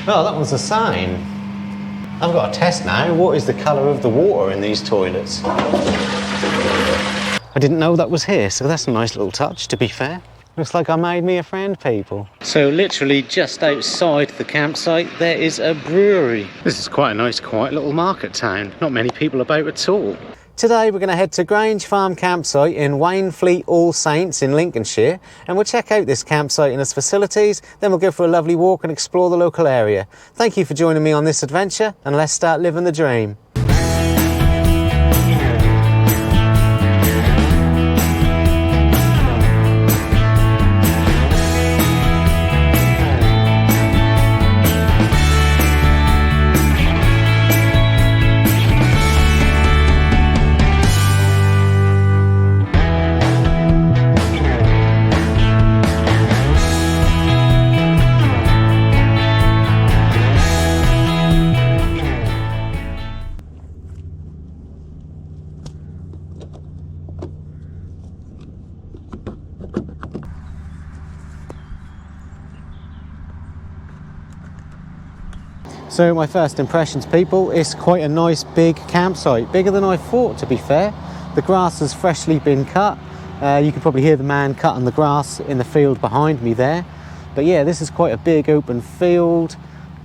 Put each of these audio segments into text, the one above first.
Oh, that one's a sign. I've got a test now. What is the colour of the water in these toilets? I didn't know that was here, so that's a nice little touch, to be fair. Looks like I made me a friend, people. So literally just outside the campsite, there is a brewery. This is quite a nice, quiet little market town. Not many people about at all. Today we're going to head to Grange Farm Campsite in Wainfleet All Saints in Lincolnshire, and we'll check out this campsite and its facilities, then we'll go for a lovely walk and explore the local area. Thank you for joining me on this adventure, and let's start living the dream. So my first impressions, people, it's quite a nice big campsite, bigger than I thought, to be fair. The grass has freshly been cut. You can probably hear the man cutting the grass in the field behind me there. But yeah, this is quite a big open field.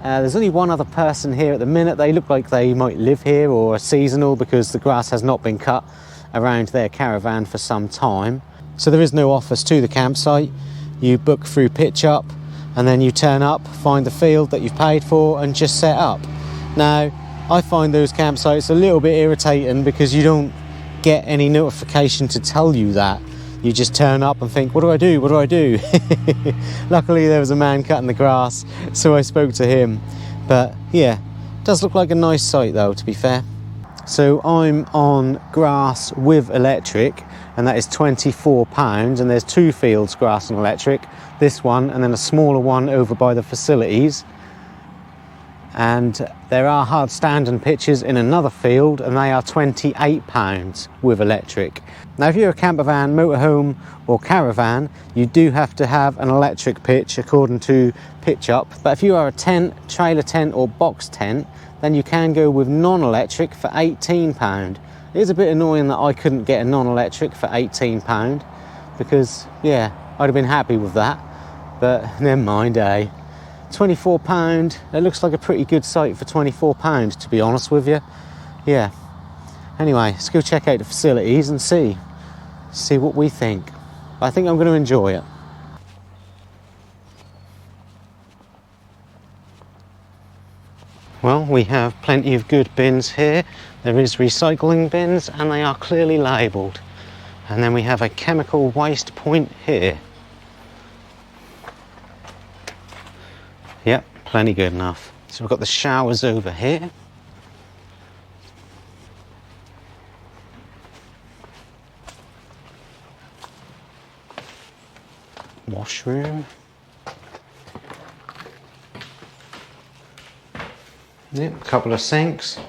There's only one other person here at the minute. They look like they might live here or are seasonal because the grass has not been cut around their caravan for some time. So there is no office to the campsite. You book through Pitch Up, and then you turn up, find the field that you've paid for and just set up. Now, I find those campsites a little bit irritating because you don't get any notification to tell you that. You just turn up and think, what do I do? What do I do? Luckily there was a man cutting the grass, so I spoke to him. But yeah, does look like a nice site though, to be fair. So I'm on grass with electric, and that is £24, and there's two fields, grass and electric. This one and then a smaller one over by the facilities. And there are hard standing pitches in another field, and they are £28 with electric. Now if you're a camper van, motorhome or caravan, you do have to have an electric pitch according to Pitch Up. But if you are a tent, trailer tent or box tent, then you can go with non-electric for £18. It is a bit annoying that I couldn't get a non-electric for £18 because, yeah, I'd have been happy with that. But never mind, eh? £24, it looks like a pretty good site for £24, to be honest with you. Yeah. Anyway, let's go check out the facilities and see what we think. I think I'm going to enjoy it. Well, we have plenty of good bins here. There is recycling bins and they are clearly labelled. And then we have a chemical waste point here. Yep, plenty good enough. So we've got the showers over here. Washroom. Yep, a couple of sinks.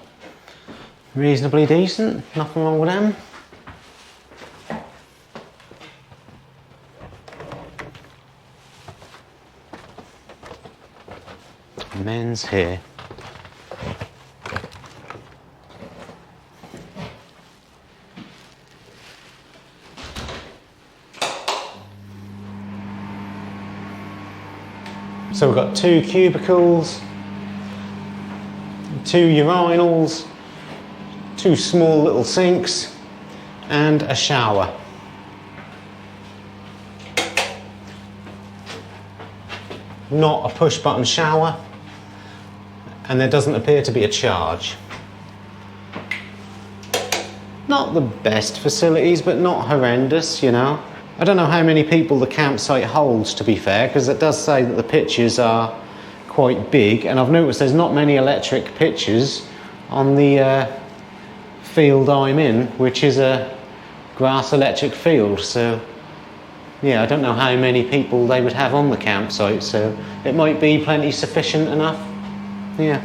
Reasonably decent, nothing wrong with them. Men's here. So we've got two cubicles, two urinals, two small little sinks, and a shower. Not a push button shower, and there doesn't appear to be a charge. Not the best facilities, but not horrendous, you know. I don't know how many people the campsite holds, to be fair, because it does say that the pitches are quite big, and I've noticed there's not many electric pitches on the field I'm in, which is a grass electric field. So yeah, I don't know how many people they would have on the campsite, so it might be plenty sufficient enough. Yeah.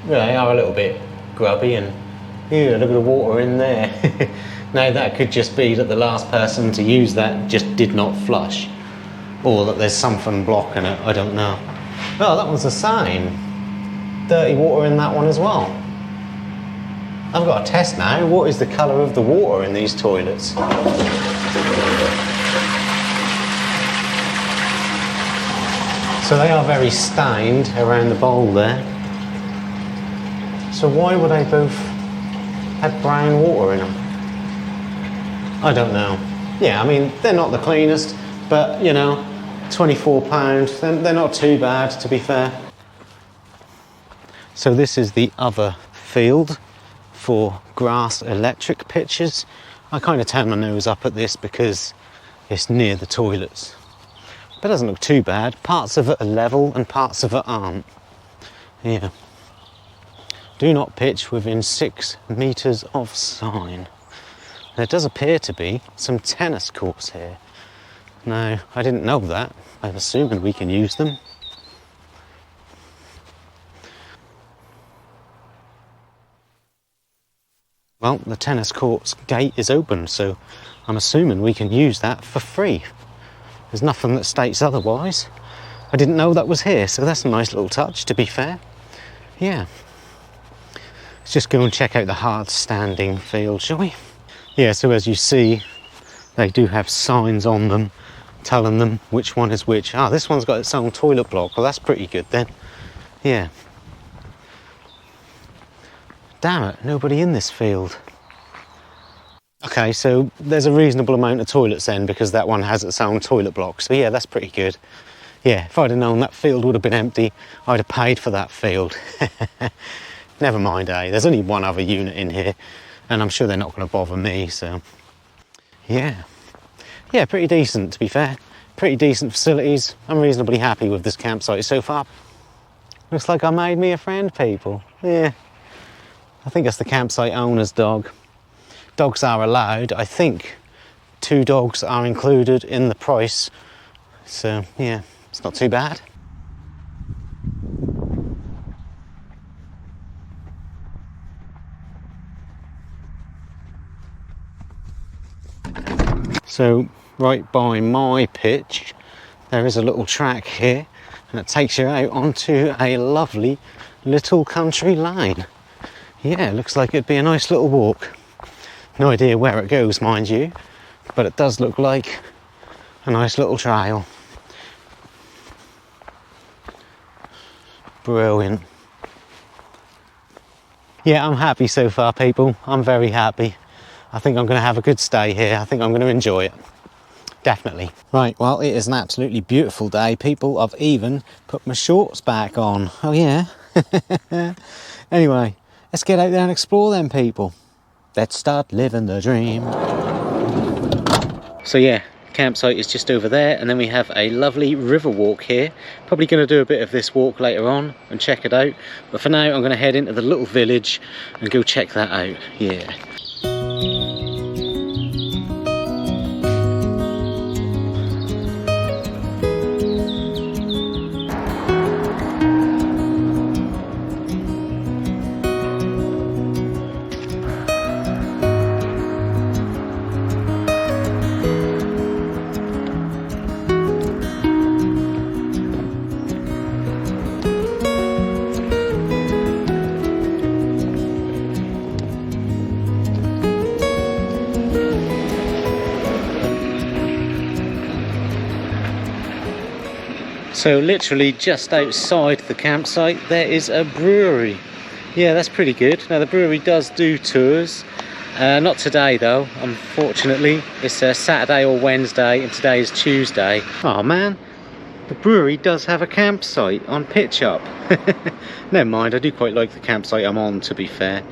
They are a little bit grubby, and yeah, look at the water in there. Now that could just be that the last person to use that just did not flush. or that there's something blocking it, I don't know. Oh, that one's a sign. Dirty water in that one as well. I've got a test now. What is the colour of the water in these toilets? So they are very stained around the bowl there. So why would they both have brown water in them? I don't know. Yeah, I mean, they're not the cleanest, but, you know, £24, they're not too bad, to be fair. So this is the other field for grass electric pitches. I kind of turn my nose up at this because it's near the toilets. But it doesn't look too bad. Parts of it are level and parts of it aren't. Yeah. Do not pitch within 6 metres of sign. There does appear to be some tennis courts here. Now, I didn't know that. I'm assuming we can use them. Well, the tennis court's gate is open, so I'm assuming we can use that for free. There's nothing that states otherwise. I didn't know that was here, so that's a nice little touch, to be fair. Yeah. Let's just go and check out the hard standing field, shall we? Yeah, so as you see, they do have signs on them telling them which one is which. Ah, this one's got its own toilet block. Well, that's pretty good then. Yeah. Damn it, nobody in this field. Okay, so there's a reasonable amount of toilets then because that one has its own toilet block. So yeah, that's pretty good. Yeah, if I'd have known that field would have been empty, I'd have paid for that field. Never mind, eh? There's only one other unit in here and I'm sure they're not going to bother me, so yeah. Yeah, pretty decent, to be fair. Pretty decent facilities. I'm reasonably happy with this campsite so far. Looks like I made me a friend, people. Yeah. I think that's the campsite owner's dog. Dogs are allowed. I think 2 dogs are included in the price. So, yeah, it's not too bad. So, right by my pitch, there is a little track here, and it takes you out onto a lovely little country lane. Yeah, looks like it'd be a nice little walk. No idea where it goes, mind you, but it does look like a nice little trail. Brilliant. Yeah, I'm happy so far, people. I'm very happy. I think I'm going to have a good stay here. I think I'm going to enjoy it. Definitely. Right, well, it is an absolutely beautiful day, people. I've even put my shorts back on. Oh, yeah. Anyway, let's get out there and explore them, people. Let's start living the dream. So yeah, campsite is just over there, and then we have a lovely river walk here. Probably going to do a bit of this walk later on and check it out. But for now, I'm going to head into the little village and go check that out. Yeah. So literally just outside the campsite there is a brewery. Yeah, that's pretty good. Now the brewery does do tours. Not today though, unfortunately. It's a Saturday or Wednesday and today is Tuesday. Oh man, the brewery does have a campsite on Pitch Up. Never mind, I do quite like the campsite I'm on, to be fair.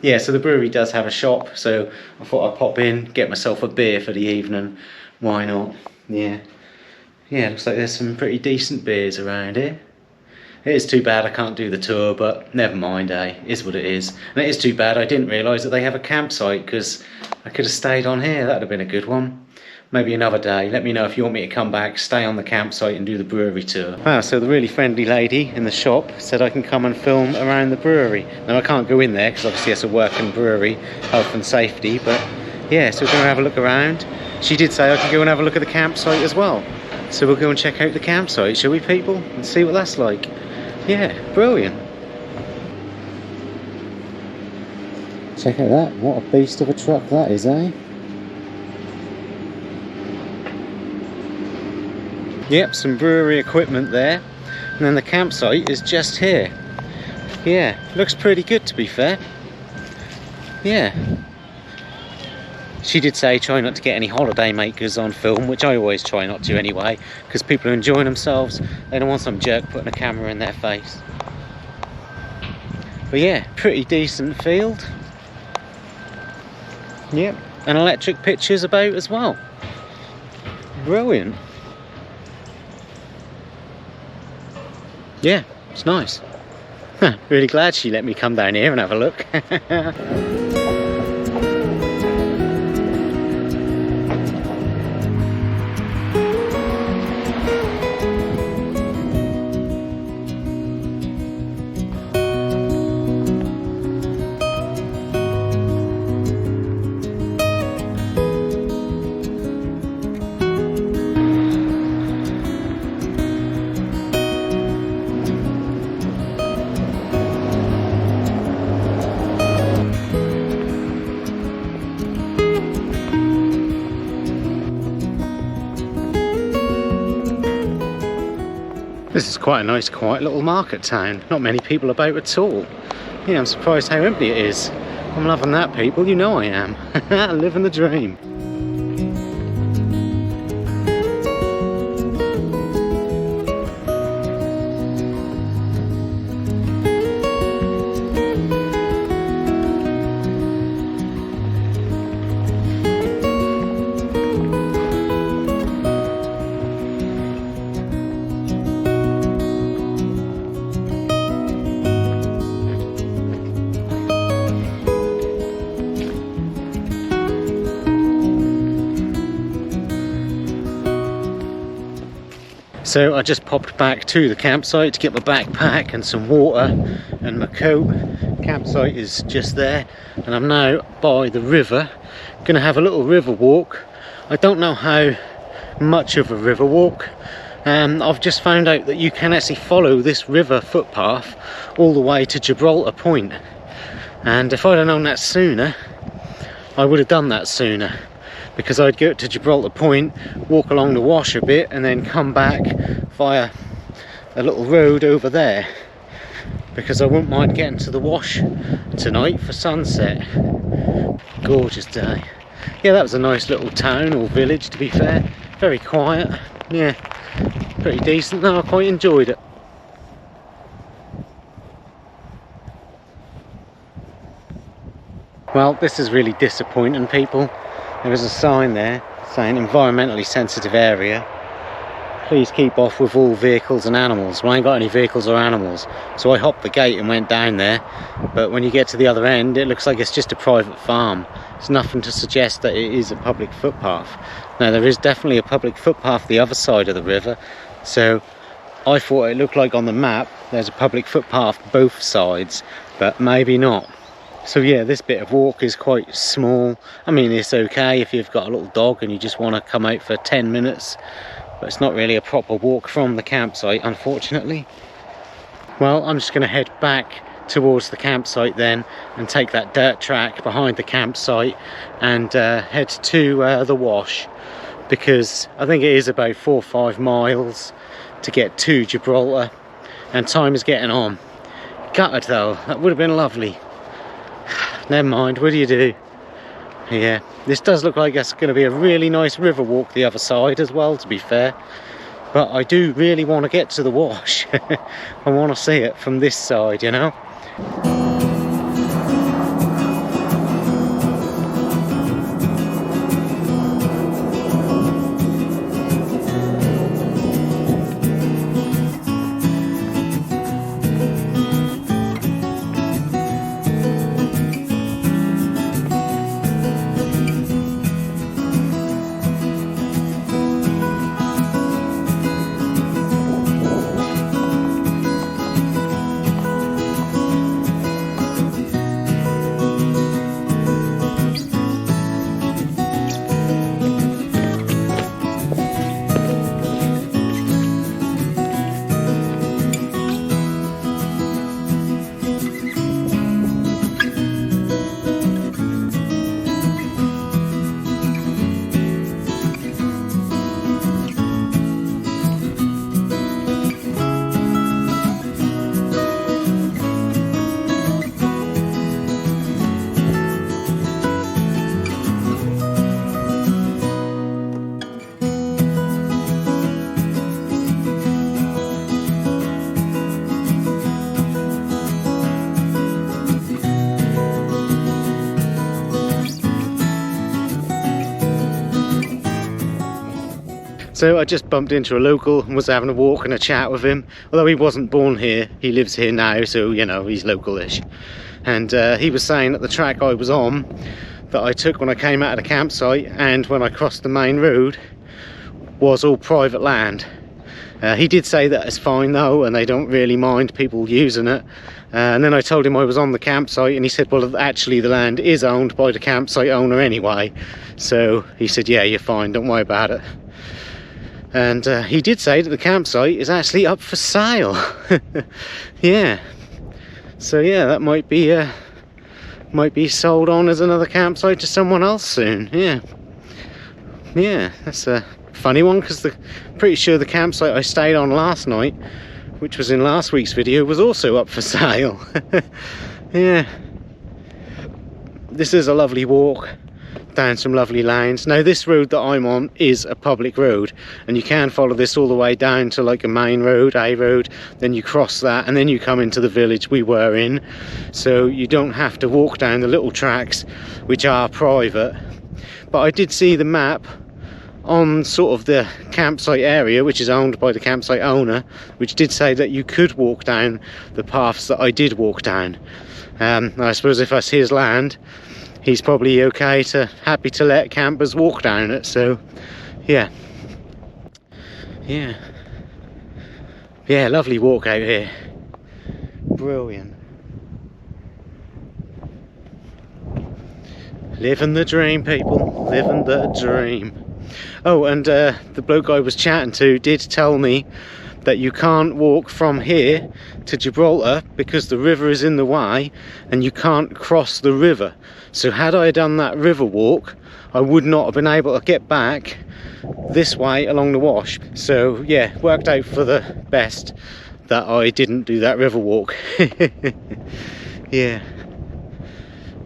Yeah, so the brewery does have a shop, so I thought I'd pop in, get myself a beer for the evening. Why not? Yeah. Yeah, looks like there's some pretty decent beers around here. It is too bad I can't do the tour, but never mind, eh? It is what it is. And it is too bad I didn't realise that they have a campsite, because I could have stayed on here. That would have been a good one. Maybe another day. Let me know if you want me to come back, stay on the campsite and do the brewery tour. Ah, so the really friendly lady in the shop said I can come and film around the brewery. Now I can't go in there because obviously it's a working brewery, health and safety, but yeah, so we're going to have a look around. She did say I could go and have a look at the campsite as well. So we'll go and check out the campsite, shall we, people? And see what that's like. Yeah, brilliant. Check out that. What a beast of a truck that is, eh? Yep, some brewery equipment there. And then the campsite is just here. Yeah, looks pretty good, to be fair. Yeah. She did say try not to get any holiday makers on film, which I always try not to anyway, because people are enjoying themselves. They don't want some jerk putting a camera in their face. But yeah, pretty decent field. Yep, and electric pictures about as well. Brilliant. Yeah, it's nice. Really glad she let me come down here and have a look. This is quite a nice, quiet little market town. Not many people about at all. Yeah, I'm surprised how empty it is. I'm loving that, people. You know I am. Living the dream. So I just popped back to the campsite to get my backpack and some water and my coat. Campsite is just there, and I'm now by the river. Gonna have a little river walk. I don't know how much of a river walk. I've just found out that you can actually follow this river footpath all the way to Gibraltar Point. And if I'd have known that sooner, I would have done that sooner. Because I'd go to Gibraltar Point, walk along the wash a bit, and then come back via a little road over there. Because I wouldn't mind getting to the wash tonight for sunset. Gorgeous day. Yeah, that was a nice little town or village, to be fair. Very quiet. Yeah, pretty decent. No, I quite enjoyed it. Well, this is really disappointing, people. There was a sign there saying environmentally sensitive area. Please keep off with all vehicles and animals. Well, I ain't got any vehicles or animals, so I hopped the gate and went down there. But when you get to the other end, it looks like it's just a private farm. There's nothing to suggest that it is a public footpath. Now, there is definitely a public footpath the other side of the river, so I thought it looked like on the map there's a public footpath both sides, but maybe not. So yeah, this bit of walk is quite small. I mean, it's okay if you've got a little dog and you just want to come out for 10 minutes, but it's not really a proper walk from the campsite, unfortunately. Well, I'm just going to head back towards the campsite then and take that dirt track behind the campsite and head to the wash, because I think it is about 4 or 5 miles to get to Gibraltar, and time is getting on. Gutted though, that would have been lovely. Never mind, what do you do? Yeah, this does look like it's going to be a really nice river walk the other side as well, to be fair. But I do really want to get to the wash. I want to see it from this side, you know? So I just bumped into a local and was having a walk and a chat with him. Although he wasn't born here, he lives here now, so you know, he's local-ish. And he was saying that the track I was on, that I took when I came out of the campsite and when I crossed the main road, was all private land. He did say that it's fine though, and they don't really mind people using it. And then I told him I was on the campsite, and he said, well, actually the land is owned by the campsite owner anyway. So he said, yeah, you're fine, don't worry about it. And he did say that the campsite is actually up for sale. Yeah. So yeah, that might be sold on as another campsite to someone else soon. Yeah. Yeah, that's a funny one, because pretty sure the campsite I stayed on last night, which was in last week's video, was also up for sale. Yeah. This is a lovely walk down some lovely lanes. Now this road that I'm on is a public road, and you can follow this all the way down to like a main road, a road, then you cross that and then you come into the village we were in. So you don't have to walk down the little tracks which are private. But I did see the map on sort of the campsite area, which is owned by the campsite owner, which did say that you could walk down the paths that I did walk down. I suppose if that's his land, he's probably happy to let campers walk down it. So yeah, lovely walk out here, brilliant. Living the dream, people, living the dream. Oh, and the bloke I was chatting to did tell me that you can't walk from here to Gibraltar because the river is in the way and you can't cross the river. So had I done that river walk, I would not have been able to get back this way along the wash. So yeah, worked out for the best that I didn't do that river walk. Yeah.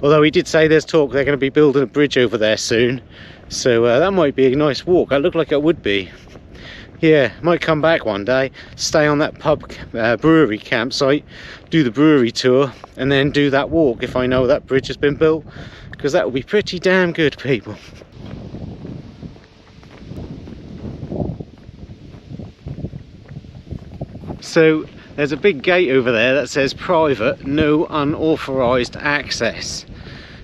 Although he did say there's talk they're going to be building a bridge over there soon. So that might be a nice walk. It looked like it would be. Yeah, might come back one day, stay on that brewery campsite, do the brewery tour, and then do that walk if I know that bridge has been built, because that would be pretty damn good, people. So there's a big gate over there that says private, no unauthorised access.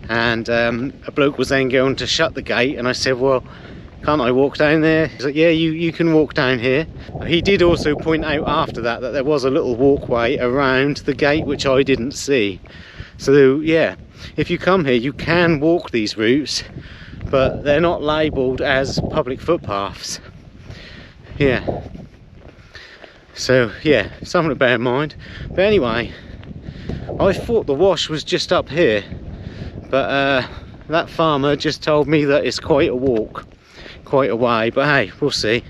And a bloke was then going to shut the gate, and I said, well, can't I walk down there? He's like, yeah, you can walk down here. He did also point out after that there was a little walkway around the gate which I didn't see. So yeah, if you come here you can walk these routes, but they're not labelled as public footpaths. Yeah. So yeah, something to bear in mind. But anyway, I thought the wash was just up here, but that farmer just told me that it's quite a walk, quite a way, but hey, we'll see.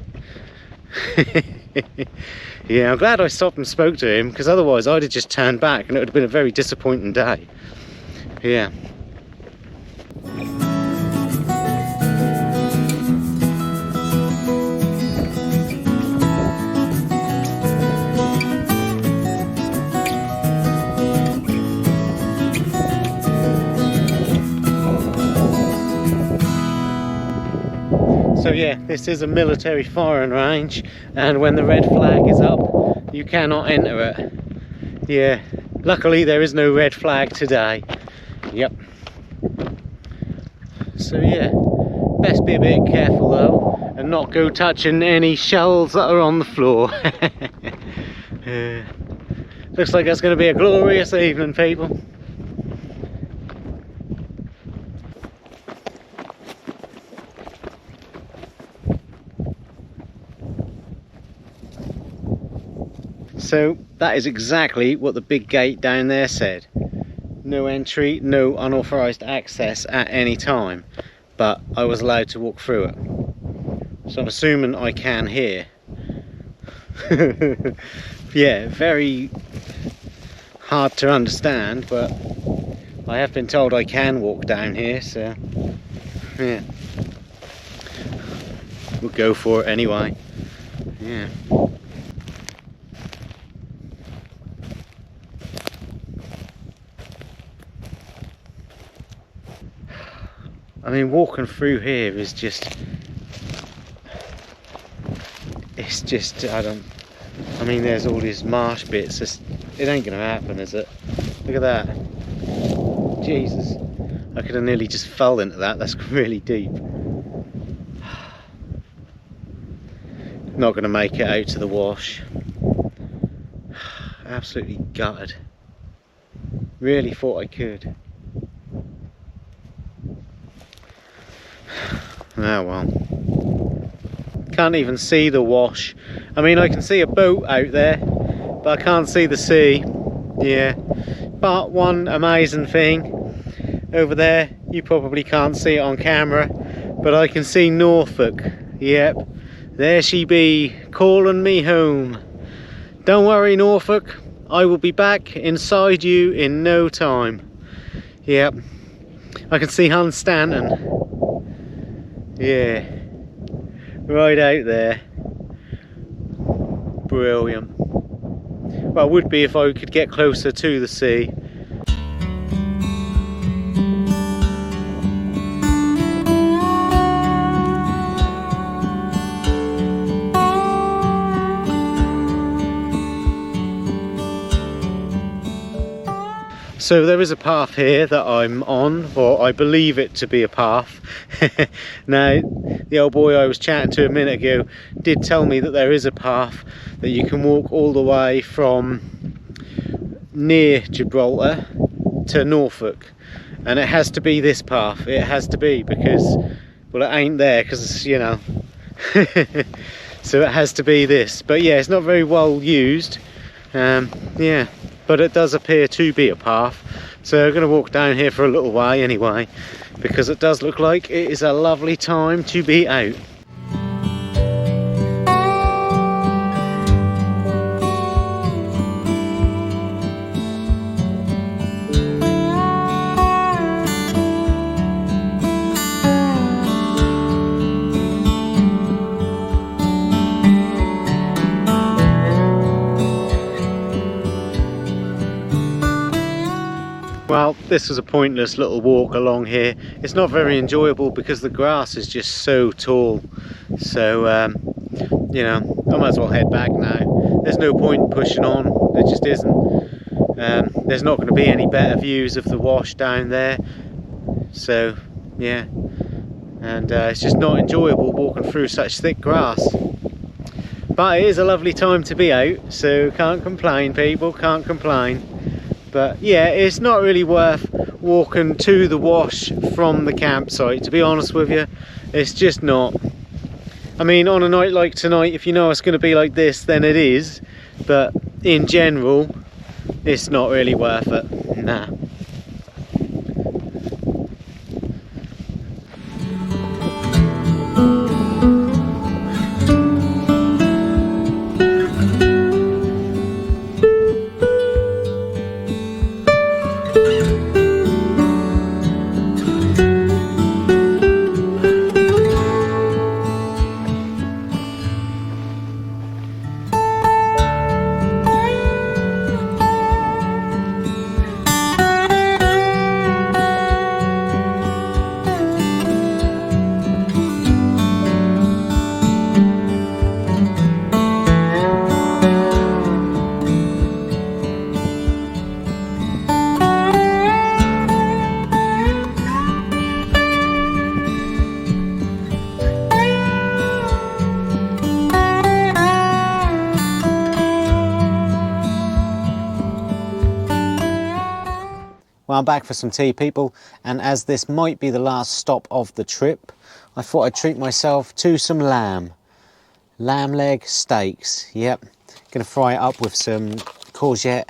Yeah, I'm glad I stopped and spoke to him, because otherwise I'd have just turned back and it would have been a very disappointing day. Yeah. So yeah, this is a military firing range, and when the red flag is up, you cannot enter it. Yeah, luckily there is no red flag today. Yep. So yeah, best be a bit careful though, and not go touching any shells that are on the floor. Looks like it's going to be a glorious evening, people. So that is exactly what the big gate down there said. No entry, no unauthorised access at any time, but I was allowed to walk through it. So I'm assuming I can here. Yeah, very hard to understand, but I have been told I can walk down here, so yeah, we'll go for it anyway. Yeah. I mean, walking through here is just it's just, I mean, there's all these marsh bits. It ain't gonna happen, is it? Look at that. Jesus. I could have nearly just fell into that. That's really deep. Not gonna make it out to the wash. Absolutely gutted. Really thought I could. Oh well. Can't even see the wash. I mean, I can see a boat out there, but I can't see the sea. Yeah. But one amazing thing over there, you probably can't see it on camera, but I can see Norfolk. Yep. There she be, calling me home. Don't worry, Norfolk. I will be back inside you in no time. Yep. I can see Hans Stanton. Yeah. Right out there. Brilliant. Well, it would be if I could get closer to the sea. So there is a path here that I'm on, or I believe it to be a path. Now, the old boy I was chatting to a minute ago did tell me that there is a path that you can walk all the way from near Gibraltar to Norfolk, and it has to be this path. It has to be, because, well, it ain't there because, you know. So it has to be this. But yeah, it's not very well used. Yeah, but it does appear to be a path, so we're going to walk down here for a little way anyway, because it does look like it is a lovely time to be out. Well, this was a pointless little walk along here. It's not very enjoyable because the grass is just so tall. So, you know, I might as well head back now. There's no point pushing on, there just isn't. There's not going to be any better views of the wash down there. So, yeah. And it's just not enjoyable walking through such thick grass. But it is a lovely time to be out, so can't complain, people, can't complain. But yeah, it's not really worth walking to the wash from the campsite, to be honest with you. It's just not. I mean, on a night like tonight, if you know it's going to be like this, then it is. But in general, it's not really worth it. Nah. Well, I'm back for some tea, people, and as this might be the last stop of the trip, I thought I'd treat myself to some lamb. Lamb leg steaks, yep. Gonna fry it up with some courgette,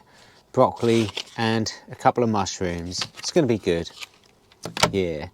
broccoli, and a couple of mushrooms. It's gonna be good. Yeah.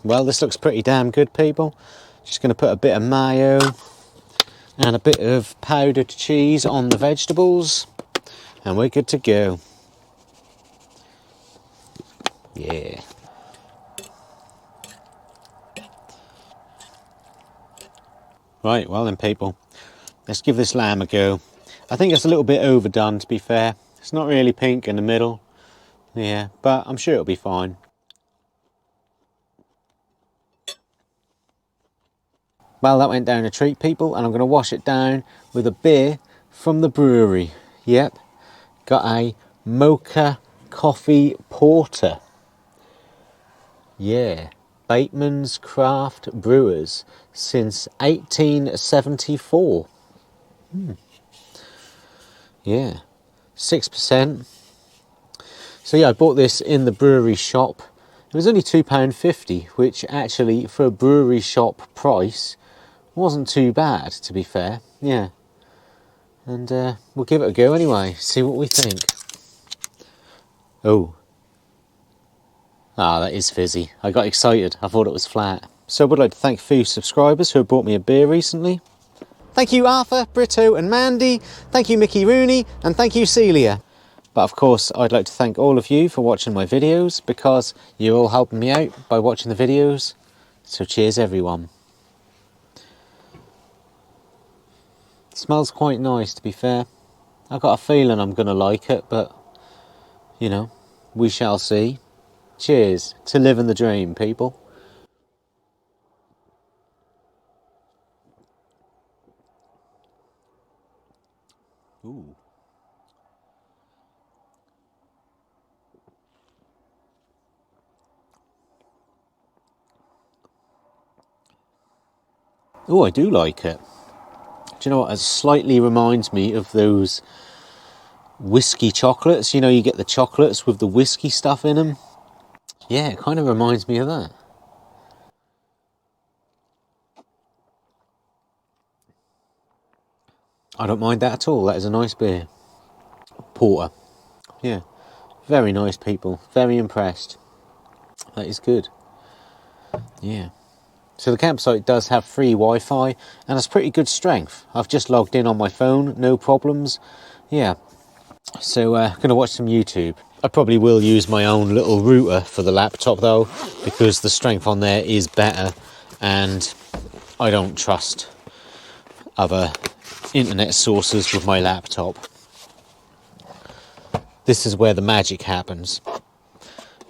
Well, this looks pretty damn good, people. Just going to put a bit of mayo and a bit of powdered cheese on the vegetables, and we're good to go. Yeah. Right, well then, people, let's give this lamb a go. I think it's a little bit overdone, to be fair. It's not really pink in the middle. Yeah, but I'm sure it'll be fine. Well, that went down a treat, people, and I'm going to wash it down with a beer from the brewery. Yep, got a mocha coffee porter. Yeah, Batemans craft brewers since 1874. Yeah, 6%. So yeah, I bought this in the brewery shop. It was only £2.50, which actually for a brewery shop price wasn't too bad, to be fair. Yeah, and we'll give it a go anyway, see what we think. Oh, that is fizzy. I got excited, I thought it was flat. So I would like to thank a few subscribers who have bought me a beer recently. Thank you Arthur, Brito and Mandy, thank you Mickey Rooney, and thank you Celia. But of course, I'd like to thank all of you for watching my videos, because you're all helping me out by watching the videos. So cheers everyone. It smells quite nice, to be fair. I've got a feeling I'm going to like it, but, you know, we shall see. Cheers to living the dream, people. Ooh. Oh, I do like it. Do you know what? It slightly reminds me of those whiskey chocolates. You know, you get the chocolates with the whiskey stuff in them. Yeah, it kind of reminds me of that. I don't mind that at all. That is a nice beer. Porter. Yeah. Very nice, people. Very impressed. That is good. Yeah. So the campsite does have free Wi-Fi and it's pretty good strength. I've just logged in on my phone, no problems. Yeah. So going to watch some YouTube. I probably will use my own little router for the laptop though, because the strength on there is better and I don't trust other internet sources with my laptop. This is where the magic happens.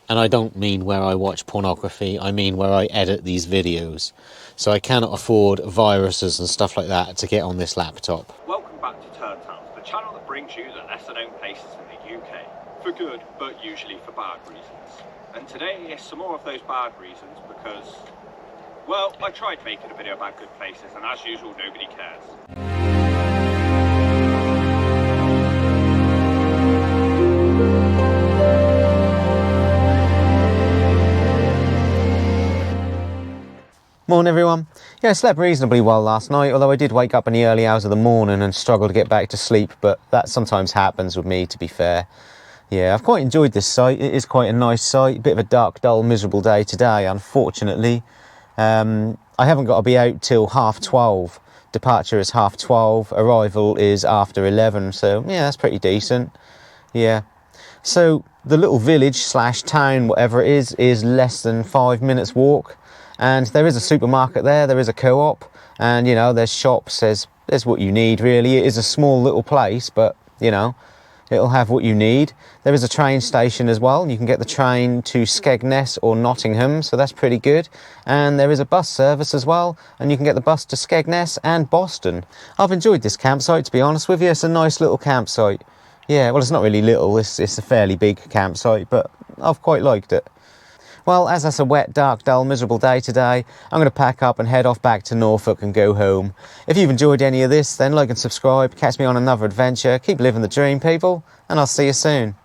And I don't mean where I watch pornography, I mean where I edit these videos. So I cannot afford viruses and stuff like that to get on this laptop. Welcome back to Turd Tales, the channel that brings you the lesser known places in the UK. For good, but usually for bad reasons. And today is some more of those bad reasons because, well, I tried making a video about good places and as usual nobody cares. Morning everyone. Yeah, I slept reasonably well last night, although I did wake up in the early hours of the morning and struggle to get back to sleep, but that sometimes happens with me, to be fair. Yeah, I've quite enjoyed this site. It is quite a nice site. A bit of a dark, dull, miserable day today, unfortunately. I haven't got to be out till 12:30. Departure is 12:30. Arrival is after 11, so yeah, that's pretty decent. Yeah. So the little village / town, whatever it is less than 5 minutes walk. And there is a supermarket there is a co-op, and you know, there's shops, there's what you need really. It is a small little place, but you know, it'll have what you need. There is a train station as well. You can get the train to Skegness or Nottingham, so that's pretty good. And there is a bus service as well, and you can get the bus to Skegness and Boston. I've enjoyed this campsite, to be honest with you. It's a nice little campsite. Yeah, well, it's not really little, it's a fairly big campsite, but I've quite liked it. Well, as that's a wet, dark, dull, miserable day today, I'm going to pack up and head off back to Norfolk and go home. If you've enjoyed any of this, then like and subscribe, catch me on another adventure, keep living the dream, people, and I'll see you soon.